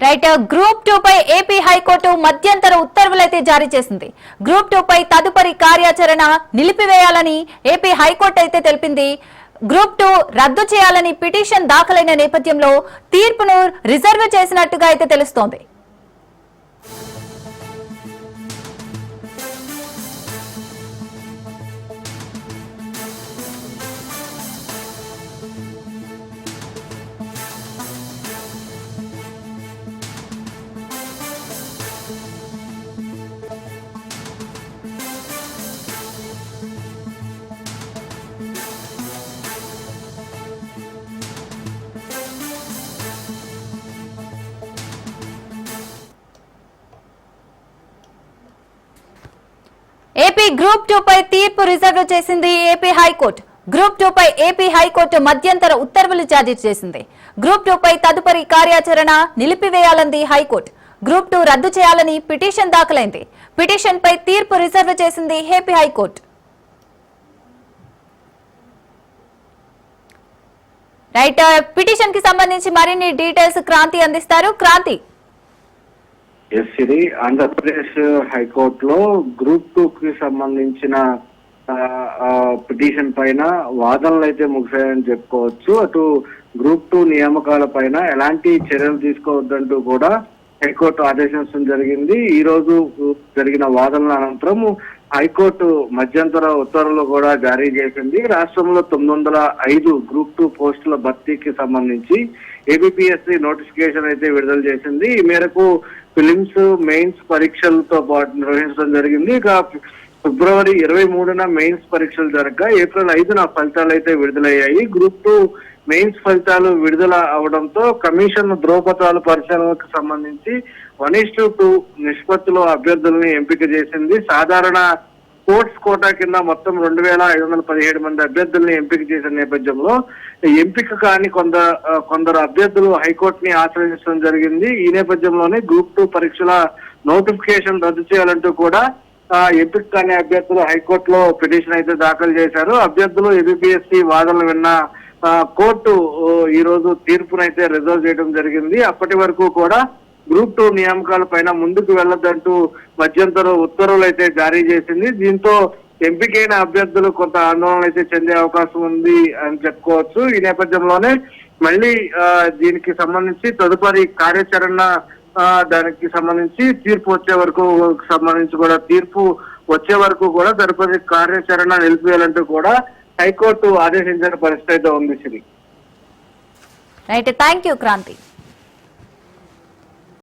Right. Group 2 పై AP high court మధ్యంతర ఉత్తర్వులైతే జారీ చేసింది. గ్రూప్ 2 పై తదుపరి కార్యాచరణ నిలిపివేయాలని ఏపీ హైకోర్టు అయితే తెలిపింది. గ్రూప్ 2 రద్దు చేయాలని పిటిషన్ దాఖలైన నేపథ్యంలో తీర్పును రిజర్వ్ చేసినట్టుగా అయితే తెలుస్తోంది. ఏపీ గ్రూప్ 2 పై తీర్పు రిజర్వ్ చేసింది ఏపీ హైకోర్టు. గ్రూప్ 2 పై ఏపీ హైకోర్టు మధ్యంతర ఉత్తర్వులు జారీ చేసింది. గ్రూప్ 2 పై తదుపరి కార్యాచరణ నిలిపివేయాలంది హైకోర్టు. గ్రూప్ 2 రద్దు చేయాలని పిటిషన్ దాఖలైంది. పిటిషన్ పై తీర్పు రిజర్వ్ చేసింది ఏపీ హైకోర్టు. రైట్. పిటిషన్ కి సంబంధించి మరిన్ని డీటెయిల్స్ క్రాంతి అందిస్తారు. క్రాంతి. ఇది ఆంధ్రప్రదేశ్ హైకోర్టులో గ్రూప్ 2 కి సంబంధించిన పిటిషన్ పైన వాదనలు అయితే ముగిశాయని చెప్పుకోవచ్చు. అటు గ్రూప్ 2 నియామకాల పైన ఎలాంటి చర్యలు తీసుకోవద్దంటూ కూడా హైకోర్టు ఆదేశించడం జరిగింది. ఈ రోజు జరిగిన వాదనల అనంతరం హైకోర్టు మధ్యంతర ఉత్తర్వులు కూడా జారీ చేసింది. రాష్ట్రంలో 905 గ్రూప్ 2 పోస్టుల భర్తీకి సంబంధించి ఏబిపిఎస్సి నోటిఫికేషన్ అయితే విడుదల చేసింది. ఈ మేరకు ఫిలిమ్స్, మెయిన్స్ పరీక్షలతో పాటు నిర్వహించడం జరిగింది. ఇక ఫిబ్రవరి 23న మెయిన్స్ పరీక్షలు జరగగా ఏప్రిల్ 5న ఫలితాలు అయితే విడుదలయ్యాయి. గ్రూప్ 2 మెయిన్స్ ఫలితాలు విడుదల అవడంతో కమిషన్ ధ్రువపత్రాల పరిశీలనకు సంబంధించి 1:2 నిష్పత్తిలో అభ్యర్థుల్ని ఎంపిక చేసింది. సాధారణ స్పోర్ట్స్ కోటా కింద మొత్తం 2517 మంది అభ్యర్థుల్ని ఎంపిక చేసిన నేపథ్యంలో ఎంపిక కాని కొందరు అభ్యర్థులు హైకోర్టుని ఆశ్రయించడం జరిగింది. ఈ నేపథ్యంలోనే గ్రూప్ 2 పరీక్షల నోటిఫికేషన్ రద్దు చేయాలంటూ కూడా ఎంపిక కాని అభ్యర్థులు హైకోర్టులో పిటిషన్ అయితే దాఖలు చేశారు. అభ్యర్థులు ఏబిపిఎస్సి వాదనలు విన్న కోర్టు ఈ రోజు తీర్పునైతే రిజర్వ్ చేయడం జరిగింది. అప్పటి వరకు కూడా గ్రూప్ 2 నియామకాల పైన ముందుకు వెళ్లొద్దంటూ మధ్యంతర ఉత్తర్వులు అయితే జారీ చేసింది. దీంతో ఎంపికైన అభ్యర్థులు కొంత ఆందోళన అయితే చెందే అవకాశం ఉంది అని చెప్పుకోవచ్చు. ఈ నేపథ్యంలోనే మళ్ళీ దీనికి సంబంధించి తదుపరి కార్యాచరణ దానికి సంబంధించి తీర్పు వచ్చే వరకు కూడా తదుపరి కార్యాచరణ నిలిపివేయాలంటూ కూడా హైకోర్టు ఆదేశించిన పరిస్థితి అయితే ఉంది. రైట్. Thank you Kranti.